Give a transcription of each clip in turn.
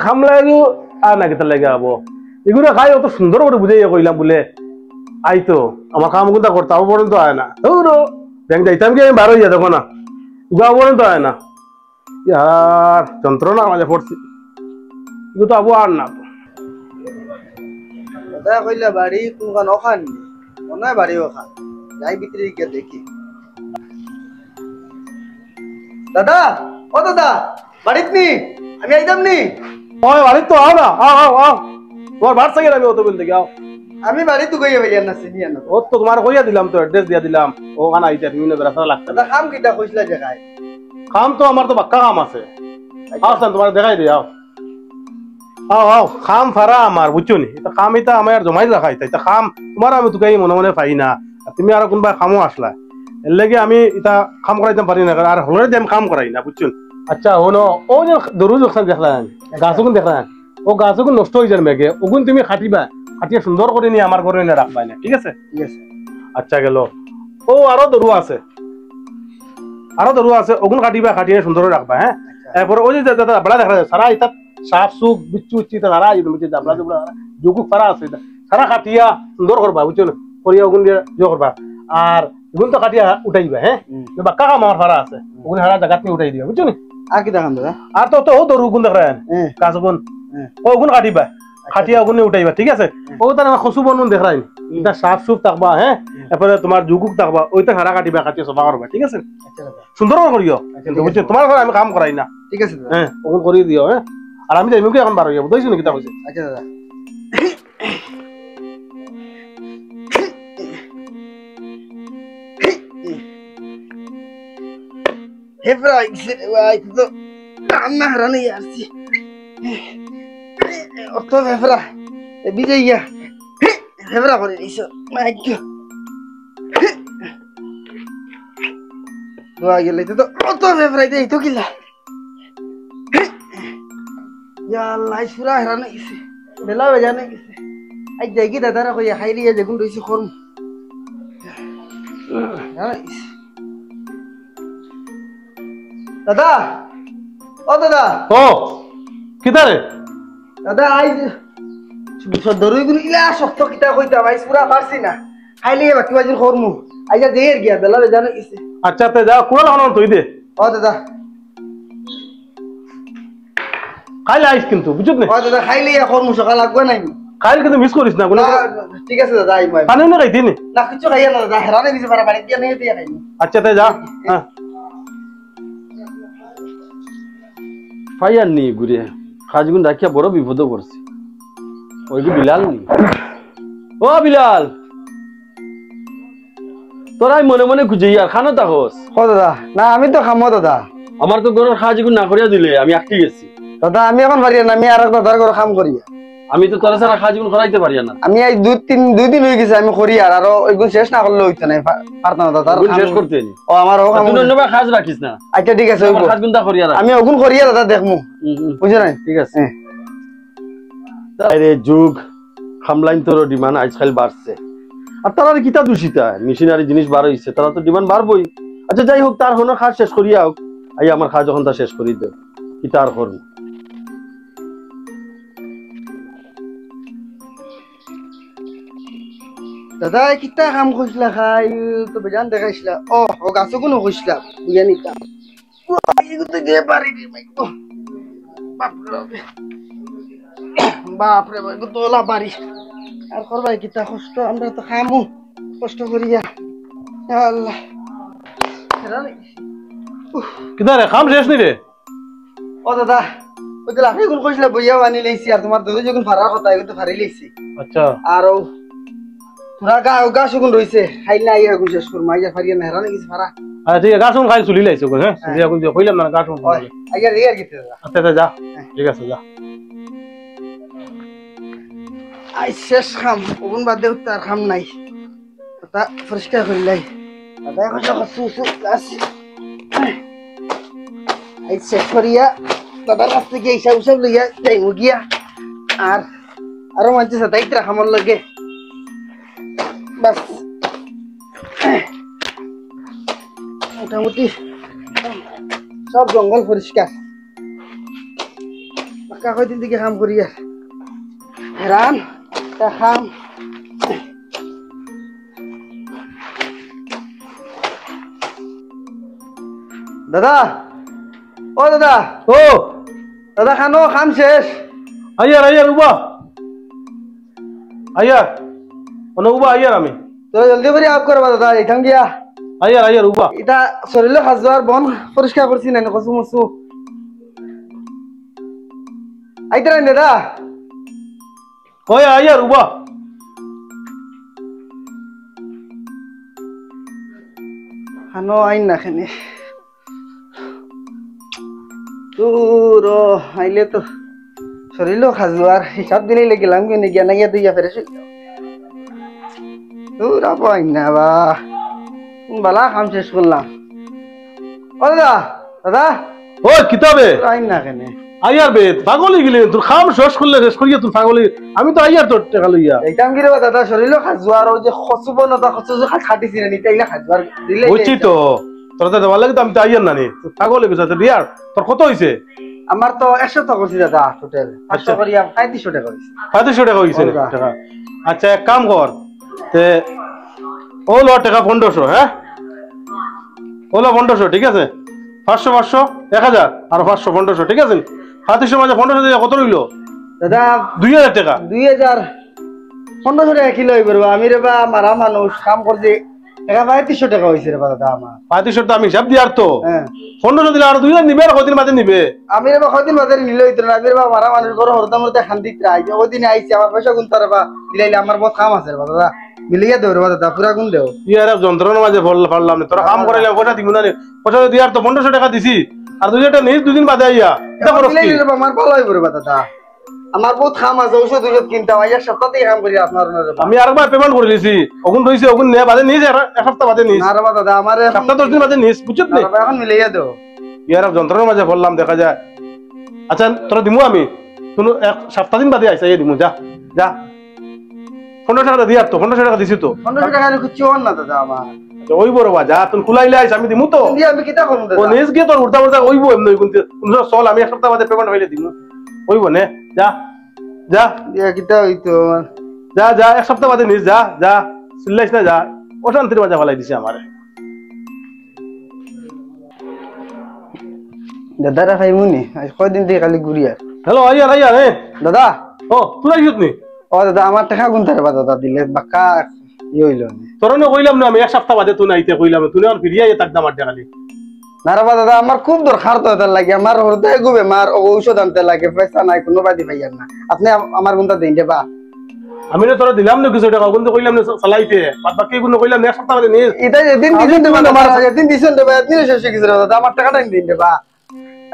খামলাইও আর না কেতা লাগে আবো এগুলো খাই অত সুন্দর করে বুঝাইয়া কইলাম বলে আইতো আমার কাম কিন্তু করতে আবো পর্যন্ত আয় না ধরো ব্যাংক যাইতাম কি আমি বার হইয়া দেখো না যাওয়া পর্যন্ত আয় না ইয়ার যন্ত্রণা মাঝে পড়ছি এগুলো তো আবো আর না দাদা কইলা বাড়ি কোনখান ওখান মনে হয় বাড়ি ওখান যাই ভিতরে গিয়ে দেখি দাদা ও দাদা বাড়িত নি আমি আইতাম নি ওই বাড়ি তো আও না আও তোমার বাড়ছে গেলে আমি অত বলতে আও আমি বাড়ি তো গইয়া ভাইয়া না চিনি না ও তো তোমার কইয়া দিলাম তো অ্যাড্রেস দিয়া দিলাম ওখানে আইতে বিভিন্ন রাস্তা লাগছে দাদা কাম কিটা কইছলা জায়গায় কাম তো আমার তো বাক্কা কাম আছে আও তোমার দেখাই দিই আও খাম ফারা আমার বুঝছো নি এটা কাম এটা আমার জমাই রাখাই এটা খাম তোমার আমি তোকে মনে মনে পাই না তুমি আর কোনবা কামও আসলা এর লাগে আমি এটা কাম করাইতে পারি না আর হলে যে আমি কাম করাই না বুঝছো আচ্ছা হনো ও যে দরু যখন দেখলাম গাছগুন দেখলাম ও গাছগুন নষ্ট হয়ে যাবে মেঘে ওগুন তুমি খাটিবা খাটিয়ে সুন্দর করে নিয়ে আমার ঘরে এনে রাখবা না ঠিক আছে আচ্ছা গেল ও আরো দরু আছে ওগুন কাটিবা খাটিয়ে সুন্দর রাখবা হ্যাঁ এরপরে ওই যে বড়া দেখা যায় সারা এটা সাপ সুপ বিচ্ছু উচ্ছি সারা জাবলা জুবলা যোগুক সারা আছে সারা কাটিয়া সুন্দর করবা বুঝছো না করিয়া ওগুন দিয়ে করবা আর এগুন তো কাটিয়া উঠাইবা হ্যাঁ বাক্কা কাম আমার সারা আছে ওগুন সারা জায়গা নিয়ে উঠাই দিবা বুঝছো না আর কি দেখান দাদা আর তো ও দরু গুণ দেখা গাছ গুণ ওগুন কাটিবা খাটিয়া ওগুন উঠাইবা ঠিক আছে ও তার খসু বনুন দেখাই এটা সাপ সুপ থাকবা হ্যাঁ এরপরে তোমার যুগুক থাকবা ওইটা সারা কাটিবা কাটিয়ে সফা করবা ঠিক আছে সুন্দর করিও বুঝছো তোমার ঘরে আমি কাম করাই না ঠিক আছে হ্যাঁ ওগুন করে দিও হ্যাঁ আর আমি যাইমু কি এখন বার হইয়া বুঝাইছো নাকি তা কইছে আচ্ছা দাদা হেফরা ভাই তো রান্না হারানি আসছি অত হেফরা বিজয়া হেফরা করে দিছো মাইক দোয়া গেলে তো অত হেফরা দেই তো কিলা ইয়া আল্লাহ সুরা হারানি গেছে বেলা বেজানে গেছে আই যাইকি দাদারা কইয়া খাইলি যেগুন রইছে খরম দাদা ও দাদা ও কিদারে দাদা আইজ দরুই গুলো ইলা শক্ত কিতা কইতা ভাই পুরা পারছি না খাইলি বাকি বাজির খরমু আইজা দেয়ের গিয়া বেলা বেজানে গেছে আচ্ছা তে যা কুড়াল হন তুই দে ও দাদা খাইলে আইস কিন্তু বুঝছ না ও দাদা খাইলি খরমু সকাল লাগবে নাই খাইলে কিন্তু মিস করিস না কোনো ঠিক আছে দাদা আই মই পানি না খাইতি নি না কিছু খাইয়া না দাদা হেরানে দিছে পারা বাড়ি দিয়া নেই দিয়া খাইনি আচ্ছা তে যা হ্যাঁ ফাইয়ার নি ঘুরে খাজগুন রাখিয়া বড় বিপদ করছে ওই কি বিলাল নি ও বিলাল তোরাই মনে মনে খুঁজে আর খানো তাহস ও দাদা না আমি তো খামো দাদা আমার তো গরুর খাজগুন না করিয়া দিলে আমি আটকে গেছি দাদা আমি এখন পারি না আমি আর এক দাদার ঘরে কাম করি আমি তো তোরা ছাড়া খাজগুন করাইতে পারি না আমি এই দুই দিন হয়ে গেছে আমি করি আর ওইগুলো শেষ না করলে হইতো না পারতাম না দাদা শেষ করতে ও আমার ও কাম তুই খাজ রাখিস না আচ্ছা ঠিক আছে খাজগুন তা করিয়া আমি ওগুন করি দাদা দেখমু বুঝছ না ঠিক আছে আরে যুগ খামলাইন তোর ডিমান্ড আজকাল বাড়ছে আর তারা কিতা দূষিতা মেশিনারি জিনিস বার হইছে তারা তো ডিমান্ড বাড়বই আচ্ছা যাই হোক তার হনো খাজ শেষ করিয়া হোক আই আমার খাজ যখন তা শেষ করি দে কিতা আর করব দাদা কিতা কাম কইছলা খাই তো বেজান দেখাইছলা ও গাছও কোনো কইছলা বুঝা নিতা এগুলো তো দিয়ে পারি রে ভাই বাপরে ভাই তোলা পারি আর করবাই কিতা কষ্ট আমরা তো খামু কষ্ট করিয়া আল্লাহ কিদারে কাম শেষ নি রে ও দাদা ওই তো লাফি গুলো কইছলা বইয়া আনি লইছি আর তোমার দুধ যখন ফারার কথা এগুলো তো ফারি লইছি আচ্ছা আর তোরা গাছ গুণ রইছে খাইলে আইয়া গুণ শেষ করবো আইয়া ফারিয়া না হেরানি কিছু ফারা আচ্ছা ঠিক আছে গাছ খাই চুলি লাইছে হ্যাঁ এখন দিয়ে কইলাম না গাছ আইয়া রে আর গিতে দাদা আচ্ছা যা ঠিক আছে যা আই শেষ খাম ওগুন বাদে তার খাম নাই তা পরিষ্কার করিলাই দাদা এখন সব সুসু ক্লাস আই শেষ করিয়া দাদার কাছ থেকে হিসাব উসাব লইয়া যাইমু গিয়া আর আরো মানুষের সাথে ইতরা খামর লাগে বাস মোটামুটি সব জঙ্গল পরিষ্কার কাকই দিন থেকে কাম করি আর হেরান খাম দাদা ও দাদা ও দাদা খানো খাম শেষ আইয়ার আইয়ার উবা আইয়ার মানে উবা আইয়ার আমি তো জলদি করে আপ করবা দাদা এখান গিয়া আইয়ার আইয়ার উবা এটা শরীরে হাজার বন পরিষ্কার করছি না কচু মচু আইতে রান দাদা ওই আইয়ার উবা খানো আইন না খানে তোর আইলে তো শরীরও খাজু আর হিসাব দিলেই গেলাম কি গিয়া না গিয়া দুইয়া ফেরে তোর আপা আইন না বা বালা কাম শেষ করলাম ও দাদা দাদা ওই কিতাবে তোর আইন না খানে আইয়ার বে পাগলি গেলি তোর খাম শেষ করলে শেষ করিয়া তোর পাগলি আমি তো আইয়ার তোর টাকা লইয়া এইটাম কি রে দাদা শরীরও খাজু আর ওই যে খসুব না তা খসু যে খাটিছি না নিতে ইলা খাজু আর দিলে বুঝছি তো তোর তো দেওয়ার লাগে তো আমি তো আইয়ার নানি পাগল গেছে তো রিয়ার তোর কত হইছে আমার তো 100 টাকা করছি দাদা টোটাল 500 করিয়া 3500 টাকা হইছে 3500 টাকা হইছে টাকা আচ্ছা এক কাম কর তে ও ল টাকা 1500 হ্যাঁ ওলা 1500 ঠিক আছে 500 500 1000 আর 500 1500 ঠিক আছে 3500 মাঝে 1500 দিয়ে কত রইলো দাদা 2000 টাকা 2000 1500 টাকা কিলো হইব আমি রে বা মারা মানুষ কাম করছি টাকা 3500 টাকা হইছে রে বা দাদা আমার 3500 তো আমি হিসাব দিয়ার তো হ্যাঁ 1500 দিলে আর 2000 নিবে আর কদিন বাদে নিবে আমি রে বা কয়দিন বাজারে নিল হইতো না আমি রে বা মারা মানুষ ঘর হরদম হরতে শান্তিত রাই ওই দিন আইছি আমার পয়সা গুনতে রে বা দিলাইলে আমার বহুত কাম আছে রে বা দাদা মিলিয়ে দেও রে বা দাদা পুরা গুন দেও ইয়ার যন্ত্রণার মাঝে পারলাম না তোরা কাম করাইলাম পয়সা দিব না পয়সা দিয়ার তো 1500 টাকা দিছি আর 2000 টাকা নিস দুদিন বাদে আইয়া এটা করস কি দিলাইলে রে বা আমার ভালো হইব রে বা দাদা আমার বহুত কাম আছে ঔষধ কিনতাম আইয়া সপ্তাহে কাম করি আপনার রে বা আমি আরেকবার পেমেন্ট করে দিছি ওগুন রইছে ওগুন নে বাদে নিস এক সপ্তাহ বাদে নিস না রে বা দাদা আমার সপ্তাহ 10 দিন বাদে নিস বুঝছত নি এখন মিলিয়ে দেও ইয়ার যন্ত্রণার মাঝে পড়লাম দেখা যায় আচ্ছা তোরা দিমু আমি তুমি এক সপ্তাহ দিন বাদে আইসা দিমু যা যা 1500 টাকা দিয়ার তো 1500 টাকা দিছি তো 1500 টাকা কিছু হন না দাদা আমার ওই বড় বাজা তুমি খুলাইলে আইস আমি দিমু তো দিয়ে আমি কিটা করব ও দাদা নিজ গিয়ে তোর উল্টা উল্টা ওইব এমনি কিন্তু চল আমি এক সপ্তাহ বাদে পেমেন্ট হইলে দিমু ওইব নে যা যা দিয়া কিটা হইতো আমার যা যা এক সপ্তাহ বাদে নিস যা যা চিল্লাইস না যা অশান্তির মাঝে ফেলাই দিছে আমারে দাদারা খাইমুনি আজ কয়দিন থেকে খালি ঘুরি আর হ্যালো আইয়ার আইয়ার এ দাদা ও তুই আইছত নি ও দাদা আমার টাকা গুনতে পারবা দাদা দিলে বাক্কা ইয়ে হইল তোর কইলাম না আমি এক সপ্তাহ বাদে তুই আইতে কইলাম তুই আর ফিরিয়ে তাক দামার খালি না রে দাদা আমার খুব দরকার তো তার লাগে আমার হৃদয় খুব বেমার ঔষধ আনতে লাগে পয়সা নাই কোনো বাদি পাইয়ার না আপনি আমার গুনটা দিন দেবা আমি না তোরা দিলাম না কিছু টাকা কিন্তু কইলাম না চালাইতে বাদ বাকি কোনো কইলাম না এক সপ্তাহ বাদে নিস এটা যেদিন দিছেন দেবা আমার যেদিন দিছেন দেবা এদিন শেষ হয়ে গেছে দাদা আমার টাকাটা দিন দেবা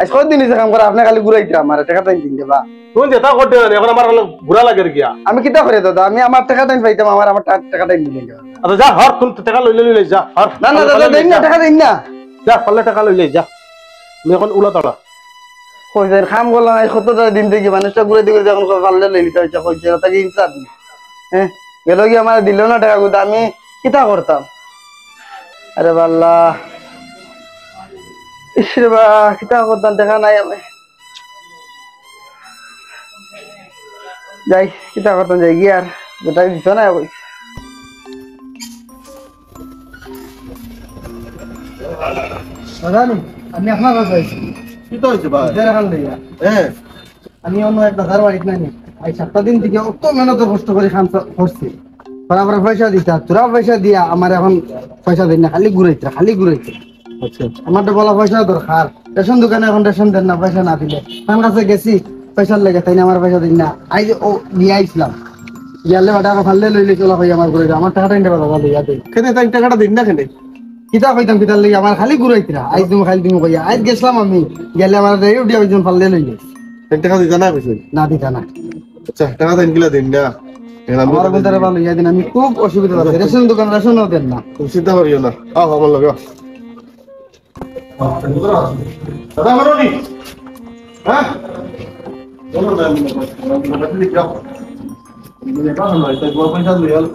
আজ কয়দিন হইছে কাম করে আপনি খালি ঘুরাইতে আমার টাকাটা দিন দেবা তুই যেটা করতে না এখন আমার ঘুরা লাগে গিয়া আমি কিটা করে দাদা আমি আমার টাকাটা পাইতাম আমার টাকাটা দিন দেবা আচ্ছা যা হর তুই টাকা লইলে যা হর না না দাদা দিন না টাকা দিন না যা পারলে টাকা লইলে যা আমি এখন উলা তড়া কইছে কাম করলাম এই 70 দিন থেকে মানুষটা ঘুরে দিকে যখন পারলে লই লিতে হইছে কইছে তাকে ইনসাফ হ্যাঁ গেল কি আমার দিল না টাকা গুদা আমি কিটা করতাম আরে বাল্লাহ ইসরে বা কিটা করতাম দেখা নাই আমি যাই কিটা করতাম যাই গিয়ে আর গোটা দিত না কইছে দাদা আমি আপনার কাছে আইছি কি তো হইছে ভাই দেখান লইয়া হ্যাঁ আমি অন্য এক দাদার বাড়িতে নাই এই 7 দিন থেকে অত মেহনত কষ্ট করে খান করছি বরাবর পয়সা দিতা তোরা পয়সা দিয়া আমার এখন পয়সা দিন না খালি ঘুরাইতে আচ্ছা আমার তো বলা পয়সা দরকার রেশন দোকানে এখন রেশন দেন না পয়সা না দিলে তার কাছে গেছি পয়সার লেগে তাই না আমার পয়সা দিন না আই ও নিয়ে আইছিলাম গেলে বাটা ফাললে লইলে চলা ভাই আমার ঘুরে আমার টাকাটা নিতে পারবা লইয়া দেই কেনে তাই টাকাটা দিন না কেনে কিতা কইতাম কিতার লাগি আমার খালি ঘুরাইতিরা আজ তুমি খালি তুমি কইয়া আজ গেছিলাম আমি গেলে আমার রেডিও দিয়া ওইজন ফাললে লইলে টাকা দিতা না কইছে না দিতা না আচ্ছা টাকা দিন গিলা দিন না আমার বন্ধুরা ভালো ইয়া দিন আমি খুব অসুবিধা আছে রেশন দোকান রেশনও দেন না চিন্তা করিও না আমার লগে দাদা মারোনি হ্যাঁ বলো না আমি যাও মানে কাজ নাই তাই বড় পয়সা লইয়াল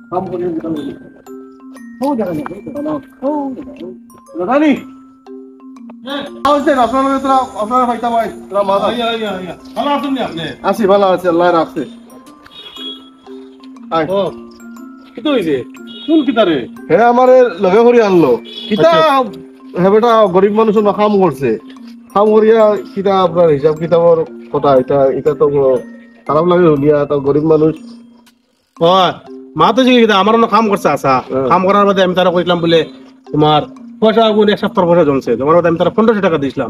কাম করে দিতাম हो जाएगा ना दादा हो दादा नी আপনারা ফাইতা ভাই ভালো আছেন নি আপনি? আছি ভালো আছে আল্লাহ রাখছে ও কি তো হইছে? কোন কিতারে? হ্যাঁ আমারে লগে করে আনলো কিতা হ্যাঁ বেটা গরিব মানুষ না কাম করছে কাম করিয়া কিতা আপনার হিসাব কিতাবর কথা এটা এটা তো খারাপ লাগে শুনিয়া তো গরিব মানুষ ও মা তো জিজ্ঞেস কিতা আমার কাম করছে আসা কাম করার বাদে আমি তারা কইলাম বলে তোমার পয়সা গুণ এক সপ্তাহ পয়সা জমছে তোমার বাদে আমি তারা 1500 টাকা দিছিলাম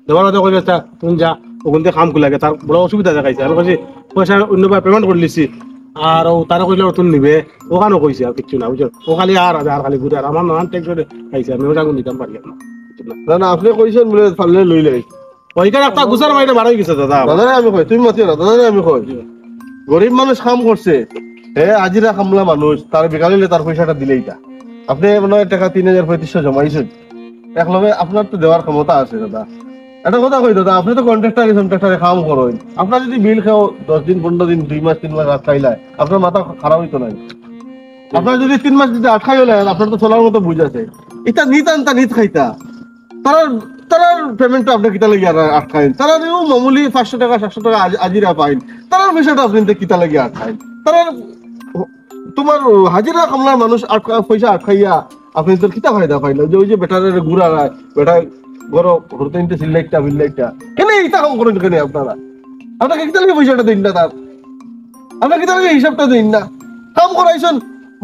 দেওয়ার বাদে কইছে তুমি যা ওখান থেকে কাম লাগে তার বড় অসুবিধা দেখাইছে আমি কইছি পয়সা অন্যবার পেমেন্ট করে লিছি আর ও তারা কইলে তুমি নিবে ওখানেও কইছে আর কিছু না বুঝছো ও খালি আর খালি ঘুরে আর আমার নানান ট্যাক্স খাইছে আমি ওটা নিতাম পারি না না না আপনি কইছেন বলে পারলে লই লাই ওইখানে একটা গুছার মাইরে বাড়াই গেছে দাদা দাদা আমি কই তুমি মাতিও না দাদা আমি কই গরিব মানুষ কাম করছে আজিরা কামলা মানুষ তার বিকালিলে তার পয়সাটা দিলেই তা আপনি মনে হয় টাকা 3,000-3,500 জমাইছেন একলগে আপনার তো দেওয়ার ক্ষমতা আছে দাদা একটা কথা কই দাদা আপনি তো কন্ট্রাক্টরে কাম করেন আপনার যদি বিল খাও 10 দিন 15 দিন 2 মাস 3 মাস আটকাইলাই আপনার মাথা খারাপ হইতো না আপনার যদি 3 মাস যদি আটকাই হলে আপনার তো চলার মতো বুঝ আছে এটা নিতান্তা নিত খাইতা তারার পেমেন্টটা আপনি কিতা লাগি আর আটকাইন তারা মামুলি 500 টাকা 700 টাকা আজিরা পাইন তারার পয়সাটা আপনি কিতা লাগি আটকাইন তারা তোমার হাজিরা কামলার মানুষ পয়সা আটকাইয়া আপনি তোর কিতা ফায়দা পাইল যে ওই যে বেটারের গুড়া বেটা বড় হরতে নিতে সিল্লাইটটা বিল্লাইটটা কেন ইতা কাম করেন কেন আপনারা আপনাকে কিতা লাগে পয়সাটা দিন না তার আপনার কিতা লাগে হিসাবটা দিন না কাম করাইছেন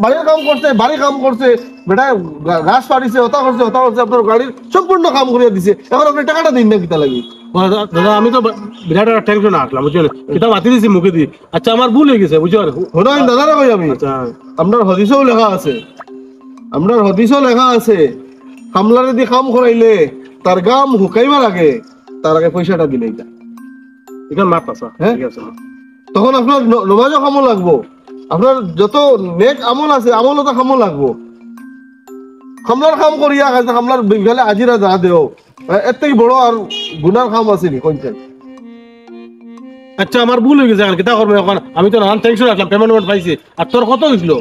বাড়ির কাম করছে বাড়ি কাম করছে বেটা ঘাস পাড়িছে ওটা করছে আপনার গাড়ির সম্পূর্ণ কাম করিয়া দিছে এখন আপনি টাকাটা দিন না কিতা লাগে দাদা আমি তো বিরাট একটা টেনশন আসলাম বুঝছো কিতা মাতি দিছি মুখে দি আচ্ছা আমার ভুল হয়ে গেছে বুঝছো হদাই দাদারা কই আমি আচ্ছা আপনার হদিসও লেখা আছে কামলারে দি কাম করাইলে তার গাম হুকাইবার আগে তার আগে পয়সাটা দিলেই তা এখানে মাপ আছে হ্যাঁ? ঠিক আছে তখন আপনার নমাজও কামও লাগবো আপনার যত নেক আমল আছে আমলও তো কামও লাগবো কামলার কাম করিয়া কামলার বিকালে আজিরা যা দেও এর থেকে বড় আর গুনার কাম আছে নি কোনটা আচ্ছা আমার ভুল হয়ে গেছে এখন কিতা করবো এখন আমি তো নানান টেনশন আসলাম পেমেন্ট পাইছি আর তোর কত হয়েছিল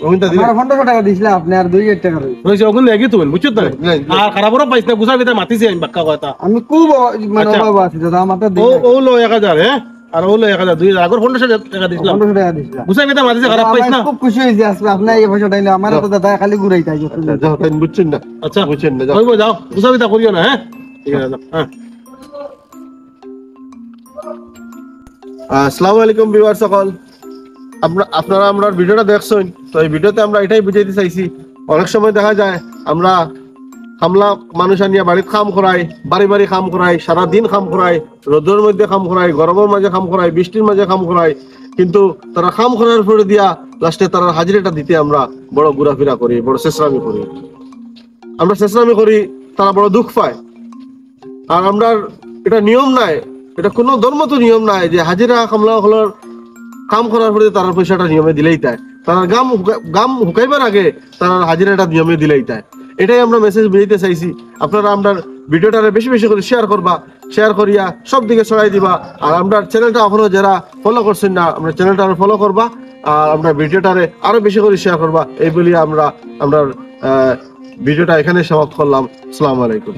ওইটা দিলে আমার 1500 টাকা দিছিলাম আপনি আর 2000 টাকা রইছে রয়েছে ওখানে একই তুমি বুঝছো তো নাই। আর খারাপরও পাইছ না গুছার ভিতরে মাতিছি আমি বাক্কা কথা আমি খুব মানে আচ্ছা। অভাব আছে দাদা আমার তো ও লো 1000 হ্যাঁ আর ও লো 1000 দুই আগর 1500 টাকা দিছিলাম 1500 টাকা দিছিলাম গুছার ভিতরে মাতিছি খারাপ পাইছ না আমি খুব খুশি হইছি আজকে আপনি এই পয়সা দিলে আমার তো দাদা খালি ঘুরাই তাই যাও তাই বুঝছেন না আচ্ছা বুঝছেন না যাও কইবো যাও গুছার ভিতরে করিও না হ্যাঁ ঠিক আছে যাও, হ্যাঁ আসসালামু আলাইকুম ভিউয়ার সকল আপনারা আমরা ভিডিওটা দেখছেন তো এই ভিডিওতে আমরা এটাই বুঝাইতে চাইছি অনেক সময় দেখা যায় আমরা কামলা মানুষ আনিয়া বাড়িতে কাম করাই বাড়ি কাম করাই সারা দিন কাম করাই রোদের মধ্যে কাম করাই গরমের মাঝে কাম করাই বৃষ্টির মাঝে কাম করাই কিন্তু তারা কাম করার পরে দিয়া লাস্টে তারা হাজিরাটা দিতে আমরা বড় ঘোরাফেরা করি বড় চেষ্টামি করি আমরা চেষ্টামি করি তারা বড় দুঃখ পায় আর আমরা এটা নিয়ম নাই এটা কোনো ধর্ম তো নিয়ম নাই যে হাজিরা কামলা হলার কাম করার পরে তার পয়সাটা নিয়মে দিলেই তাই তার গাম হুকাইবার আগে তার হাজিরাটা নিয়মে দিলেই তাই এটাই আমরা মেসেজ বুঝাইতে চাইছি আপনারা আমরা ভিডিওটারে বেশি বেশি করে শেয়ার করিয়া সব দিকে ছড়াই দিবা আর আমরা চ্যানেলটা এখনো যারা ফলো করছেন না আমরা চ্যানেলটা ফলো করবা আর আমরা ভিডিওটারে আরো বেশি করে শেয়ার করবা এই বলি আমরা ভিডিওটা এখানে সমাপ্ত করলাম। আসসালামু আলাইকুম।